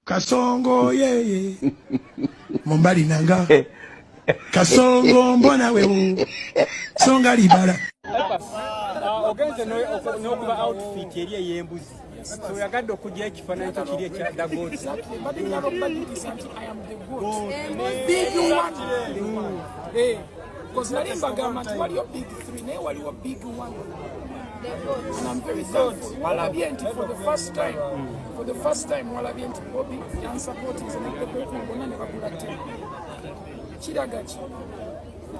Kasongo yeye Mombali nanga Kasongo mbona wewe Songa libala ogenze no kuba outfit eri yembuzi so yagadde okujja ekifaananyi kyo kiri ekya Dagote because nalimba gamba nti waliyo big 3 naye waliwo big 1 and I'm very thankful walabye nti for the first time walabye nti Bobby yansupportinze nepepeku bonna ne bagula tena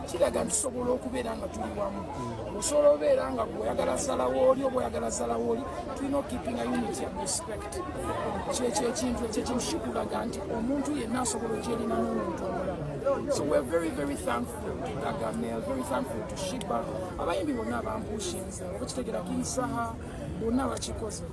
kiraga ntusobola okubeera nga tuli wamu osobola obeera nga bw'oyagala salawo oli oba oyagala salawo oli tulina okkeepinga unity and respect kyekintu kikulaga nti omuntu yenna asobola okyerina n'omuntu omulala. So we're very very thankful to Gargamel, very thankful to Shiba abayimbi bonna abampushinze okukitegera Kinsaha bonna bakikoze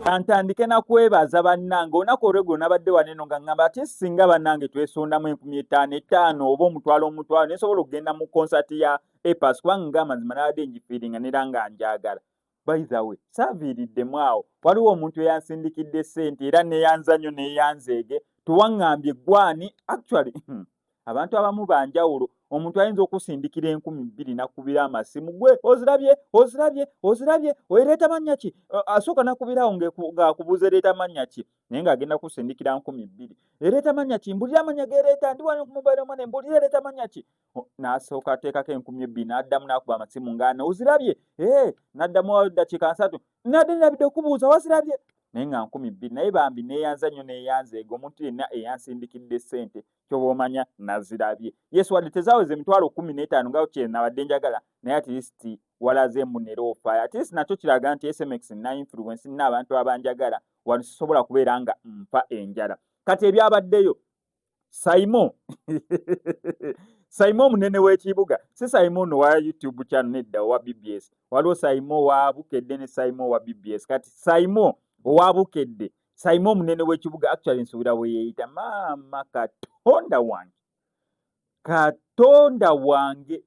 Antandike na kwebaza bannange onako olweggulo nabadde waneno nga ngamba ati singa bannange twesondamu 5,500 oba omutwalo nesobola okugenda mu konsati ya Epas kubanga ngamba nzima nabadde njifiiringa nera nga njagala. By the way, saviiriddemu awo waliwo omuntu eyansindikidde ssente era neyanzanyo neyanzeege tuwaŋŋambye gwani actually abantu abamu banjawulo omuntu ayinza okusindikira 2,000 nakubira amasimu gwe ozirabye oyereeta mannya ki asooka nakubirawo ng'akubuuza ereeta mannya ki naye ng'agenda kusindikira 2,000 ereeta mannya ki mbulira amanya gereeta ndi wano ku mobile money mbulira ereeta mannya ki n'asooka ateekako 2,000 n'addamu n'akuba amasimu ng'ana ozirabye n'addamu dakiika 3 nadde nabidde okubuuza wazirabye naye nga 2,000 naye bambi neeyanza nnyo neeyanzeega omuntu yenna eyansindikidde ssente kyoba omanya nazirabye yesu wadde tezaaweza emitwalo 15 nga kye nabadde njagala naye at least walaze emunero ofaayo at least nakyo kiraga nti SMX nina influence nina abantu abanjagala wano sisobola kubeera nga mpa enjala kati ebyabaddeyo Simon Simon munene w'ekibuga si Simon wa YouTube channel nedda wa BBS waliwo Simon wa Bukedde ne Simon wa BBS kati Simon owa Bukedde Simon munene w'ekibuga actually nsuubira bwe yeeyita maama Katonda wange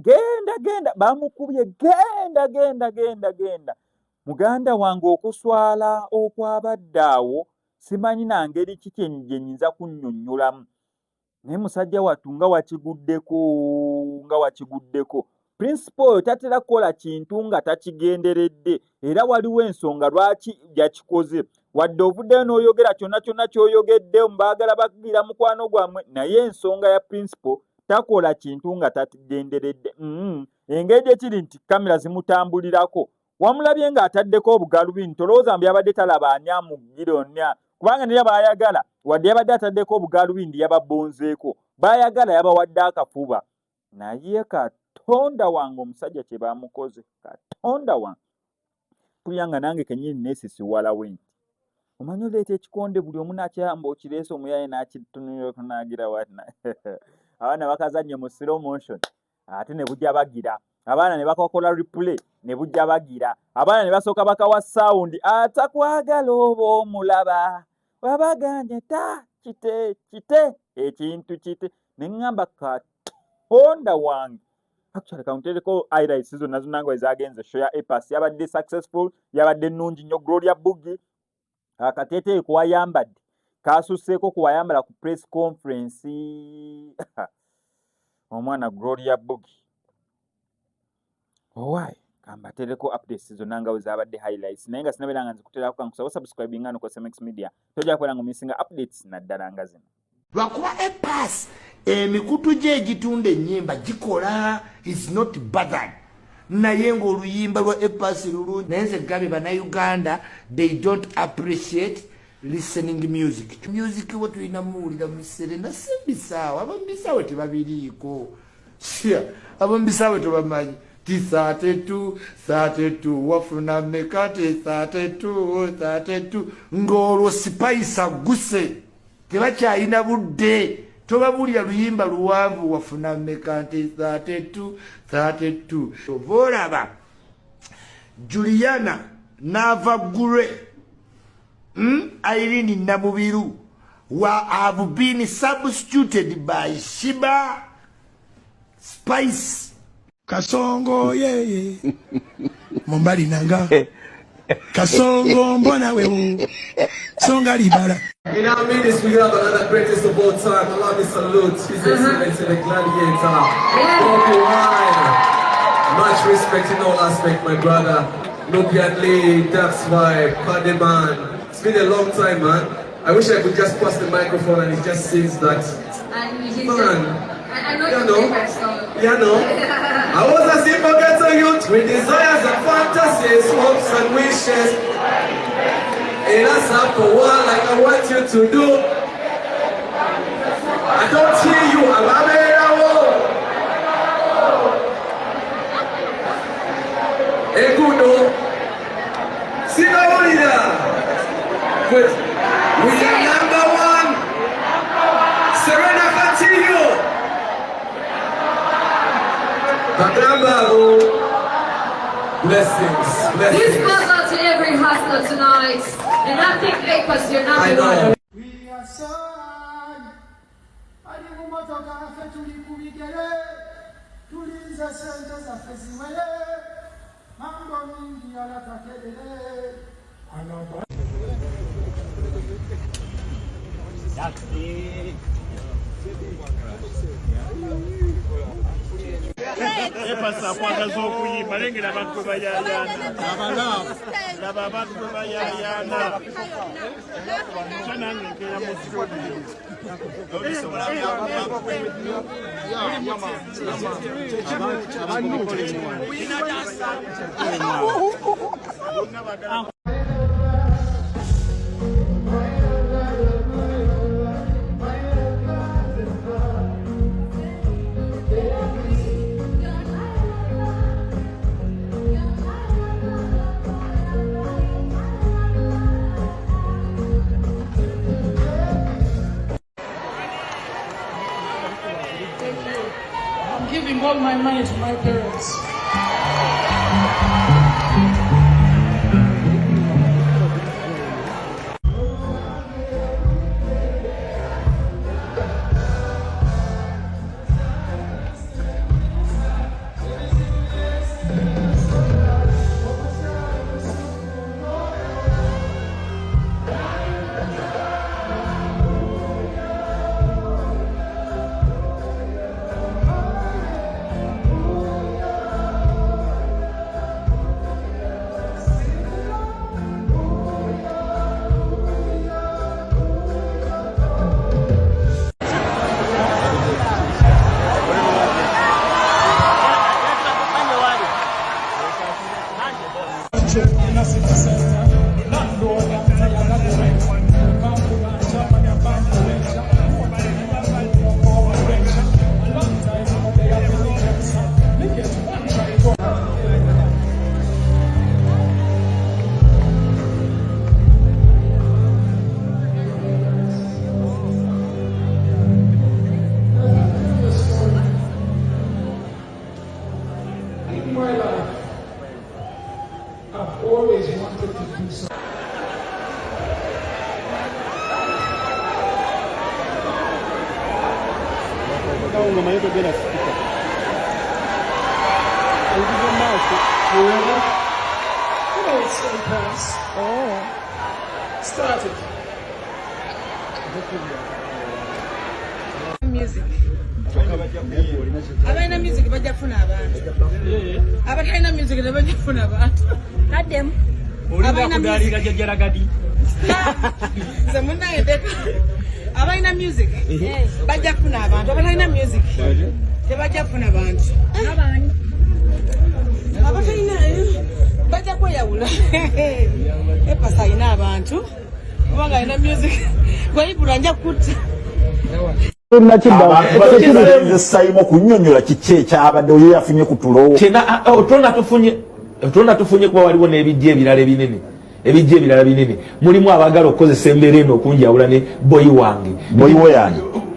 genda bamukubye genda muganda wange okuswala okwabadde awo simanyi na ngeri ki gye nnyinza kunnyonnyolamu naye musajja wattu nga wakiguddeko principal oyo tatera kukola kintu nga takigenderedde era waliwo ensonga lwaki yakikoze wadde ovuddeyo n'oyogera kyonna ky'oyogedde mubaagala bagira mukwano gwammwe naye ensonga ya principal takola kintu nga takigenderedde engeri gye kiri nti kamera zimutambulirako wamulabye ng'ataddeko obugalubindi tolowooza mbu yabadde talaba ani amugironna kubanga naye baayagala wadde yabadde ataddeko obugalubindi yababonzeeko baayagala yabawadde akafuba naye Katonda wange omusajja kye bamukoze Katonda wange kuyanga nange kenyini neesisiwala wenti omanyi oleeta ekikonde buli omu nakyamba okireese omuyaye n'akitunulako n'agira wana abaana bakazannye mu slow motion ate ne bujja bagira abaana ne bakakola replay ne bujja bagira abaana ne basooka bakawa sound atakwagala oba omulaba wabaganye ta kite ekintu kite ne ŋŋamba Katonda wange actually kauntereko highlights zonna nga ezagenze show ya Epas yabadde successful yabadde nnungi nnyo Gloria Bugi akateeteeyi kuwayambadde kasusseeko kuwayambala ku press conference omwana Gloria Bugi owaayi kambatereko updates zonna nga wezabadde highlights naye nga sinabeera nga nzikuterako kankusaba subscribe nga no SMX Media tojja kubeera nga omisinga updates naddala nga zino lwakuba Epas emikutu gye egitunda ennyimba gikola is not bothered naye ng'oluyimba lwa Epas lulungi naye nze gabe bannayuganda they don't appreciate listening music we tulina muwulira mu biseera si mbisaawe abambisaawe tebabiriiko abambisaawe tebamanyi ti 32 wafuna mekate 32 ng'olwo sipayisa guse tebakyalina budde tobabulira luyimba luwanvu wafuna mekante 32 oba olaba Juliana n'ava gure Irene Namubiru have been substituted by Shiba Spice. Kasongo yeye Mombali nanga Kasongo mbona wewe Songa libala. In our midst, we have another greatest of all time. Allow me salute His Excellency the Gladiator. Much respect in all aspects, my brother. Nubian Lee, Dax Vibe, Pademan. It's been a long time, man. I wish I could just pass the microphone and it just sings that. Man, I know you know that song. Yeah, no. I was a simple ghetto youth with desires and fantasies, hopes and wishes. In a sample world like I want you to do. I don't hear you, I'm a Eguno. See now leader. But we are number one. Serena continue. Blessings. This goes out to every hustler tonight. And I think because you're not the one. We are son. Ali mumotoka afe tuli kubigere. Tulinze sente za fesiwele. Mambo mingi yanatakelele. Passa quando zokuyi malengera abantu bayayana laba abantu bayayana chana ngekera musiko I'm giving all my money to my parents. I've always wanted to do something. ngoma yetu bila sikika. Ndio macho. It's so fast. Oh. Started. Music. Abaina music bajja kufuna abantu. Abatalina music bajja kufuna abantu. Kadem. Olinga kudalira jjajjala gadi. Zamuna edeka. Abaina music. Bajja kufuna abantu. Abatalina music. Tebajja kufuna abantu. Abani. Abatalina bajja kweyawula. Epasa ina abantu. Kubanga ina music. Gwayibula nja kutta. Sayimo kunyonyola kiki kyabadde oyo yafunye kutulo kena otonda tufunye kuba waliwo n'ebijja ebirala binene mulimu abagala okukozesa embeera eno okunjawula ne boyi wange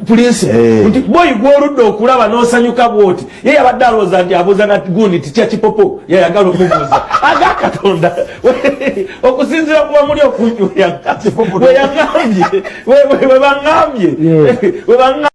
prince nti boyi gw'oludde okulaba n'osanyuka bwoti ye yabadde alowooza nti abuuza na gundi tikya kipopo yayagala okumubuuza Katonda okusinzira kuba muli okunyuya we yangambye we bangambye we bangambye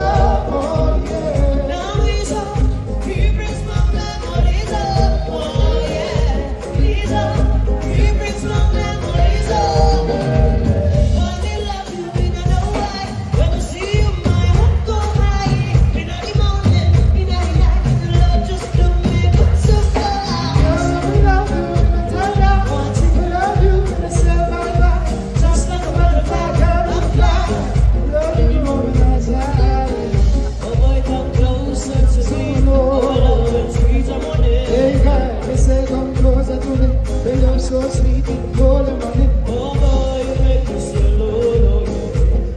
so sweet, all the money. Oh boy, you make me so low.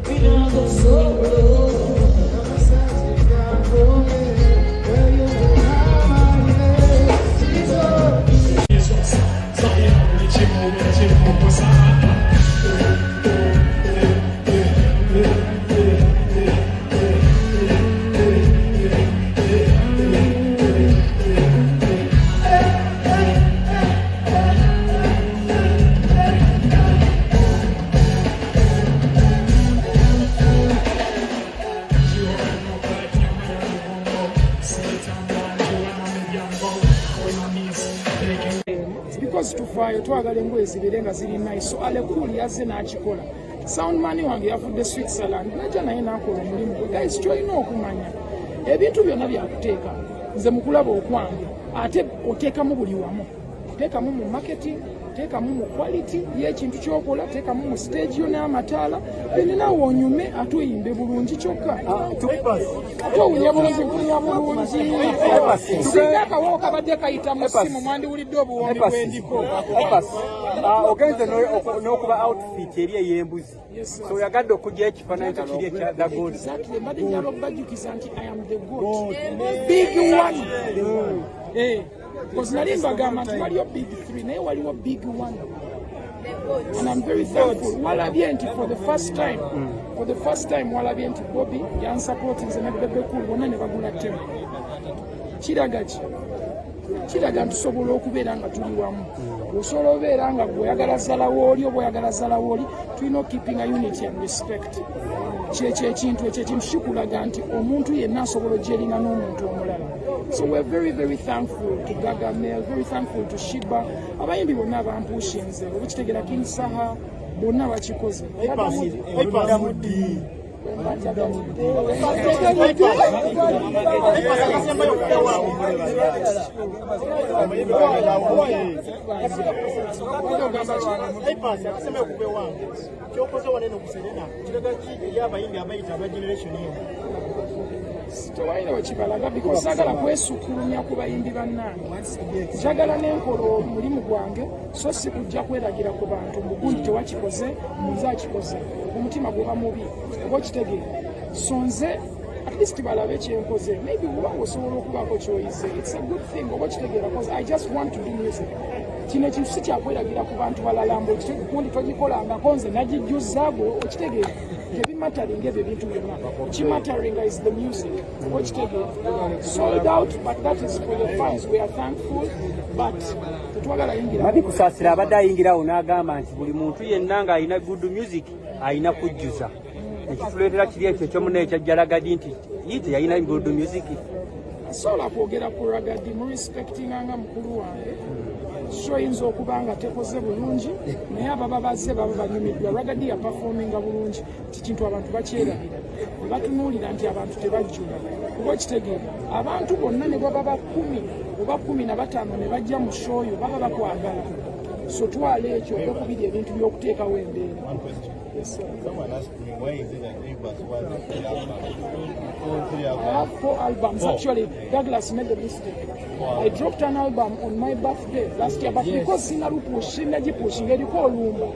We don't go so low. I'm a sassy guy, oh yeah. Where you go, Jesus. Because tufaayo twagala engoye zibeere nga ziri nice, so alekuli yazze n'akikola. Soundman wange yavudde Switzerland najja naye n'akola omulimu gwe. Guys, kyolina okumanya ebintu byonna byakuteeka nze mukulaba okwange ate oteekamu buli wamu, oteekamu mu marketing, oteekamu mu quality y'ekintu kyokola, oteekamu mu stage yo n'amataala, naawe onyume ate oyimbe bulungi kyokka ate owulya bulungi mpulya bulungi. Singa akawo kabadde kayita mu ssimu mwandiwulidde obuwoomi bw'endiko. Ogenze n'okuba outfit eri ey'embuzi, so oyagadde okugya ekifaananyi kyo kiri ekya Dagondi. Mbadde njala okubajjukiza nti I am the goat, big one. Because nali mbagamba nti waliyo big three naye waliwo big one. And I'm very thankful. Walabye nti for the first time walabye nti Bobby yansupporting nze ne Bebe Cool bonna ne bagula ttemu. Kiraga ntusobola okubeera nga tuli wamu. Osobola obeera nga bw'oyagala zzalawo oli oba oyagala zzalawo oli, tulina keeping a unity and respect. Kyekyo ekintu ekyo ekintu kikulaga nti omuntu yenna asobola ogyeringa n'omuntu omulala. So we're very, very thankful to Gargamel, very thankful to Shiba. Abayimbi bonna abampushinze, obukitegera King Saha, bonna bakikoze. Tewalina wekibalaga because sagala kwesukulumya ku bayimbi bannange. Njagala n'enkola omulimu gwange so si kujja kweragira ku bantu mugundi tewakikoze munze akikoze omutima guba mubi oba okitegeera. So nze at least balabe kyenkoze, maybe kubanga osobola okubaako kyoyize, it's a good thing oba okitegeera because I just want to do music. Kino ekintu si kyakweragira ku bantu balala mbu ekigundi togikolangako nze nagijjuzzaago okitegeera. Tebimattering ebyo ebintu byonna. Kimattering is the music. Okitegeera. Sold out, but that is for the fans. We are thankful, but tetwagala yingira. Madi kusaasira abadde ayingirawo n'agamba nti buli muntu yenna ng'alina good music alina kujjuza. Ekituleetera kiri ekyo ekyomunaye ekya Ragadi nti ye teyalina good music. Asobola kwogera ku Ragadi mu respectinganga mukulu wange. So yinza okuba nga tekoze bulungi naye ababa bazze baba banyumiddwa. Ragadi ya performinga bulungi kikintu abantu bakyerabira ne batunuulira nti abantu tebajjula kuba kitegeera abantu bonna ne baba ba 10 oba 15 ne bajja mu shoyo baba bakwagala. So twala ekyo okubiri ebintu by'okuteekawo embeera. Someone asked me, why is it that Rivers was I have 4 albums. Actually, Douglas made a mistake. I dropped an album on my birthday last year, but because Sinaru pushing, Naji pushing, they call Lumba.